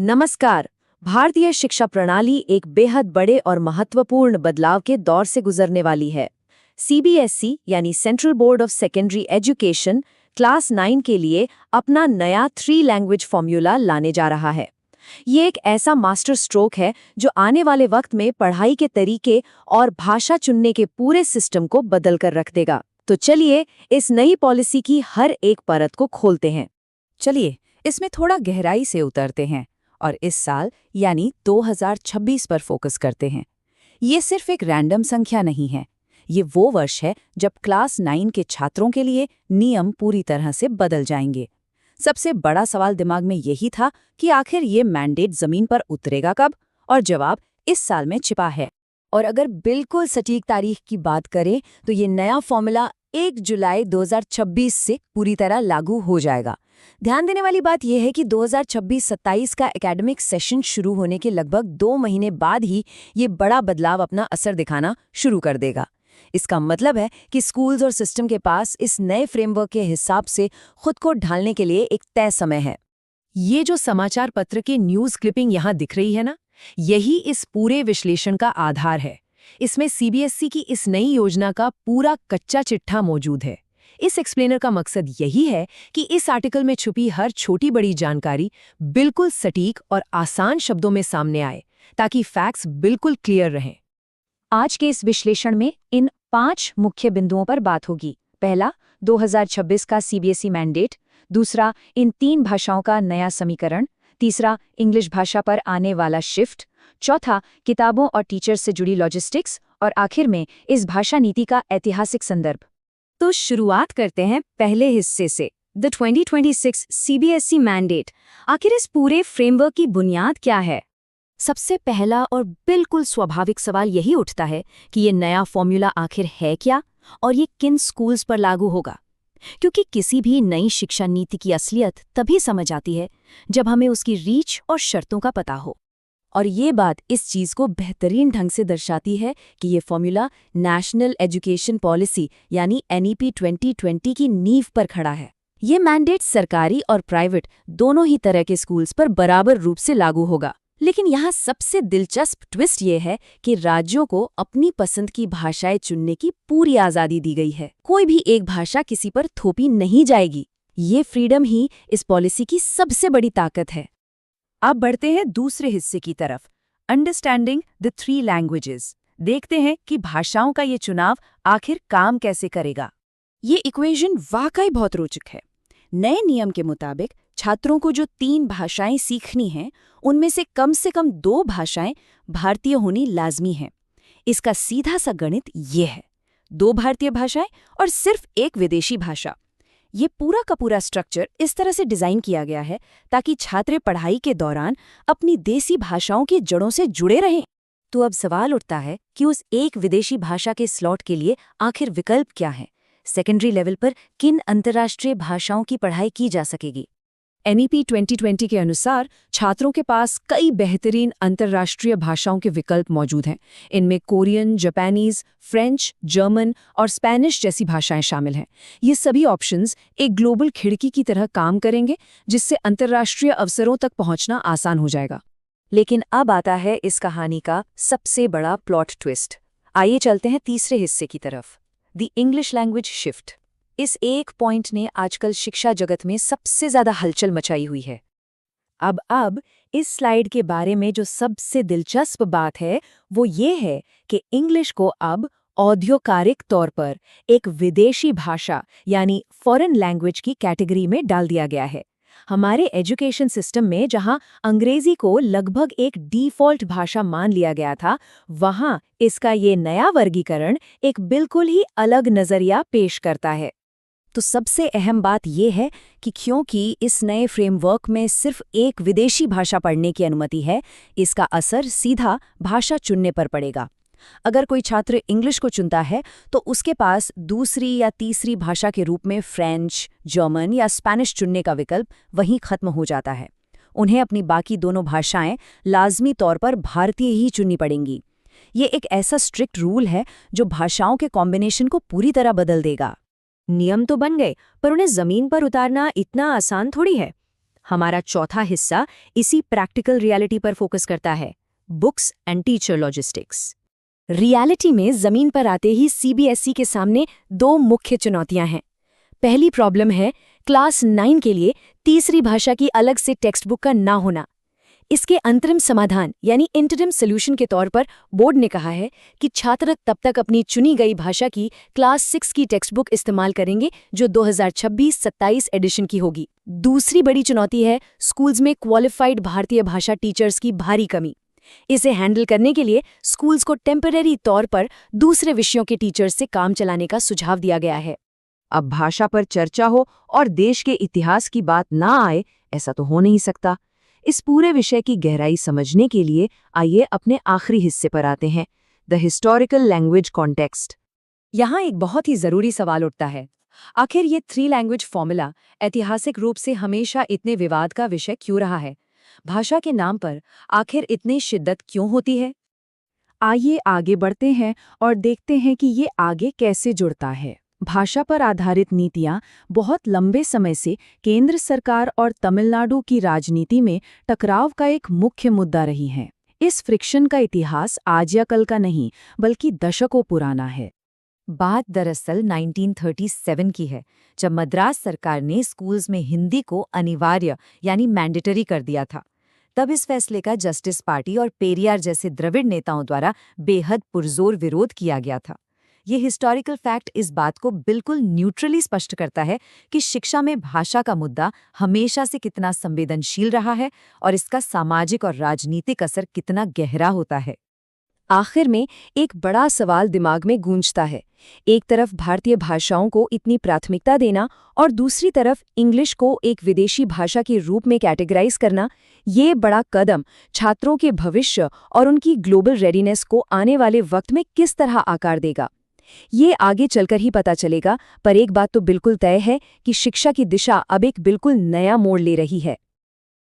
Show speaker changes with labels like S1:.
S1: नमस्कार। भारतीय शिक्षा प्रणाली एक बेहद बड़े और महत्वपूर्ण बदलाव के दौर से गुजरने वाली है। सीबीएसई यानी central board of secondary education class 9 के लिए अपना नया 3 लैंग्वेज फॉर्मूला लाने जा रहा है। ये एक ऐसा मास्टर स्ट्रोक है जो आने वाले वक्त में पढ़ाई के तरीके और भाषा चुनने के पूरे सिस्टम को बदल कर रख देगा। तो चलिए इस नई पॉलिसी की हर एक परत को खोलते हैं।
S2: चलिए इसमें थोड़ा गहराई से उतरते हैं और इस साल यानी 2026 पर फोकस करते हैं। ये सिर्फ एक रैंडम संख्या नहीं है, ये वो वर्ष है जब क्लास 9 के छात्रों के लिए नियम पूरी तरह से बदल जाएंगे। सबसे बड़ा सवाल दिमाग में यही था कि आखिर ये मैंडेट जमीन पर उतरेगा कब, और जवाब इस साल में छिपा है।
S1: और अगर बिल्कुल सटीक तारीख की बात करें तो ये नया फॉर्मूला 1 जुलाई 2026 से पूरी तरह लागू हो जाएगा। ध्यान देने वाली बात यह है कि 2026-27 का एकेडमिक सेशन शुरू होने के लगभग 2 महीने बाद ही ये बड़ा बदलाव अपना असर दिखाना शुरू कर देगा। इसका मतलब है कि स्कूल्स और सिस्टम के पास इस नए फ्रेमवर्क के हिसाब से खुद को ढालने के लिए एक तय समय है।
S2: ये जो समाचार पत्र की न्यूज़ क्लिपिंग यहाँ दिख रही है ना, यही इस पूरे विश्लेषण का आधार है। इसमें सीबीएसई की इस नई योजना का पूरा कच्चा चिट्ठा मौजूद है। इस एक्सप्लेनर का मकसद यही है कि इस आर्टिकल में छुपी हर छोटी बड़ी जानकारी बिल्कुल सटीक और आसान शब्दों में सामने आए, ताकि फैक्ट्स बिल्कुल क्लियर रहें।
S1: आज के इस विश्लेषण में इन 5 मुख्य बिंदुओं पर बात होगी। पहला, 2026 का सीबीएसई मैंडेट। दूसरा, इन 3 भाषाओं का नया समीकरण। तीसरा, इंग्लिश भाषा पर आने वाला शिफ्ट। चौथा, किताबों और टीचर से जुड़ी लॉजिस्टिक्स। और आखिर में इस भाषा नीति का ऐतिहासिक संदर्भ। तो शुरुआत करते हैं पहले हिस्से से, द 2026 सीबीएसई मैंडेट। आखिर इस पूरे फ्रेमवर्क की बुनियाद क्या है?
S2: सबसे पहला और बिल्कुल स्वाभाविक सवाल यही उठता है कि ये नया फॉर्मूला आखिर है क्या और ये किन स्कूल्स पर लागू होगा। क्योंकि किसी भी नई शिक्षा नीति की असलियत तभी समझ आती है जब हमें उसकी रीच और शर्तों का पता हो। और ये बात इस चीज़ को बेहतरीन ढंग से दर्शाती है कि ये फॉर्मूला नेशनल एजुकेशन पॉलिसी यानी एनईपी 2020 की नींव पर खड़ा है। ये मैंडेट सरकारी और प्राइवेट दोनों ही तरह के स्कूल्स पर बराबर रूप से लागू होगा। लेकिन यहाँ सबसे दिलचस्प ट्विस्ट ये है कि राज्यों को अपनी पसंद की भाषाएं चुनने की पूरी आज़ादी दी गई है। कोई भी एक भाषा किसी पर थोपी नहीं जाएगी। ये फ्रीडम ही इस पॉलिसी की सबसे बड़ी ताकत है। अब बढ़ते हैं दूसरे हिस्से की तरफ, अंडरस्टैंडिंग द 3 लैंग्वेजेस। देखते हैं कि भाषाओं का ये चुनाव आखिर काम कैसे करेगा। ये इक्वेशन वाकई बहुत रोचक है। नए नियम के मुताबिक छात्रों को जो 3 भाषाएं सीखनी हैं, उनमें से कम 2 भाषाएं भारतीय होनी लाजमी हैं। इसका सीधा सा गणित ये है, 2 भारतीय भाषाएं और सिर्फ 1 विदेशी भाषा। ये पूरा का पूरा स्ट्रक्चर इस तरह से डिज़ाइन किया गया है ताकि छात्र पढ़ाई के दौरान अपनी देसी भाषाओं की जड़ों से जुड़े रहें।
S1: तो अब सवाल उठता है कि उस एक विदेशी भाषा के स्लॉट के लिए आखिर विकल्प क्या है? सेकेंडरी लेवल पर किन अंतर्राष्ट्रीय भाषाओं की पढ़ाई की जा सकेगी?
S2: एनईपी 2020 के अनुसार छात्रों के पास कई बेहतरीन अंतर्राष्ट्रीय भाषाओं के विकल्प मौजूद हैं। इनमें कोरियन, जापानीज, फ्रेंच, जर्मन और स्पेनिश जैसी भाषाएं शामिल हैं। ये सभी ऑप्शंस एक ग्लोबल खिड़की की तरह काम करेंगे, जिससे अंतर्राष्ट्रीय अवसरों तक पहुंचना आसान हो जाएगा।
S1: लेकिन अब आता है इस कहानी का सबसे बड़ा प्लॉट ट्विस्ट। आइए चलते हैं तीसरे हिस्से की तरफ, द इंग्लिश लैंग्वेज शिफ्ट। इस एक पॉइंट ने आजकल शिक्षा जगत में सबसे ज्यादा हलचल मचाई हुई है।
S2: अब इस स्लाइड के बारे में जो सबसे दिलचस्प बात है वो ये है कि इंग्लिश को अब औद्योगिक तौर पर एक विदेशी भाषा यानी फॉरेन लैंग्वेज की कैटेगरी में डाल दिया गया है। हमारे एजुकेशन सिस्टम में जहां अंग्रेजी को लगभग एक डिफ़ॉल्ट भाषा मान लिया गया था, वहां इसका ये नया वर्गीकरण एक बिल्कुल ही अलग नजरिया पेश करता है। तो सबसे अहम बात यह है कि क्योंकि इस नए फ्रेमवर्क में सिर्फ एक विदेशी भाषा पढ़ने की अनुमति है, इसका असर सीधा भाषा चुनने पर पड़ेगा। अगर कोई छात्र इंग्लिश को चुनता है तो उसके पास दूसरी या तीसरी भाषा के रूप में फ्रेंच, जर्मन या स्पेनिश चुनने का विकल्प वहीं खत्म हो जाता है। उन्हें अपनी बाकी दोनों भाषाएं लाजमी तौर पर भारतीय ही चुननी पड़ेंगी। ये एक ऐसा स्ट्रिक्ट रूल है जो भाषाओं के कॉम्बिनेशन को पूरी तरह बदल देगा।
S1: नियम तो बन गए, पर उन्हें जमीन पर उतारना इतना आसान थोड़ी है।
S2: हमारा चौथा हिस्सा इसी प्रैक्टिकल रियलिटी पर फोकस करता है, books and teacher logistics. Reality में जमीन पर आते ही सीबीएसई के सामने दो मुख्य चुनौतियां हैं। पहली प्रॉब्लम है क्लास 9 के लिए तीसरी भाषा की अलग से टेक्स्ट बुक का ना होना। इसके अंतरिम समाधान यानी इंटरिम सोल्यूशन के तौर पर बोर्ड ने कहा है कि छात्र तब तक अपनी चुनी गई भाषा की क्लास 6 की टेक्स्ट बुक इस्तेमाल करेंगे जो 2026-27 एडिशन की होगी। दूसरी बड़ी चुनौती है स्कूल्स में क्वालिफाइड भारतीय भाषा टीचर्स की भारी कमी। इसे हैंडल करने के लिए स्कूल्स को टेम्परेरी तौर पर दूसरे विषयों के टीचर्स से काम चलाने का सुझाव दिया गया है।
S1: अब भाषा पर चर्चा हो और देश के इतिहास की बात ना आए, ऐसा तो हो नहीं सकता। इस पूरे विषय की गहराई समझने के लिए आइए अपने आखिरी हिस्से पर आते हैं, द हिस्टोरिकल लैंग्वेज कॉन्टेक्स्ट। यहाँ एक बहुत ही जरूरी सवाल उठता है, आखिर ये 3 लैंग्वेज फॉर्मूला ऐतिहासिक रूप से हमेशा इतने विवाद का विषय क्यों रहा है? भाषा के नाम पर आखिर इतनी शिद्दत क्यों होती है? आइए आगे बढ़ते हैं और देखते हैं कि ये आगे कैसे जुड़ता है। भाषा पर आधारित नीतियां बहुत लंबे समय से केंद्र सरकार और तमिलनाडु की राजनीति में टकराव का एक मुख्य मुद्दा रही हैं। इस फ्रिक्शन का इतिहास आज या कल का नहीं, बल्कि दशकों पुराना है। बात दरअसल 1937 की है, जब मद्रास सरकार ने स्कूल्स में हिंदी को अनिवार्य यानी मैंडेटरी कर दिया था। तब इस फैसले का जस्टिस पार्टी और पेरियार जैसे द्रविड़ नेताओं द्वारा बेहद पुरजोर विरोध किया गया था। ये हिस्टोरिकल फैक्ट इस बात को बिल्कुल न्यूट्रली स्पष्ट करता है कि शिक्षा में भाषा का मुद्दा हमेशा से कितना संवेदनशील रहा है और इसका सामाजिक और राजनीतिक असर कितना गहरा होता है। आखिर में एक बड़ा सवाल दिमाग में गूंजता है, एक तरफ भारतीय भाषाओं को इतनी प्राथमिकता देना और दूसरी तरफ इंग्लिश को एक विदेशी भाषा के रूप में कैटेगराइज करना। ये बड़ा कदम छात्रों के भविष्य और उनकी ग्लोबल रेडीनेस को आने वाले वक्त में किस तरह आकार देगा, ये आगे चलकर ही पता चलेगा। पर एक बात तो बिल्कुल तय है कि शिक्षा की दिशा अब एक बिल्कुल नया मोड़ ले रही है।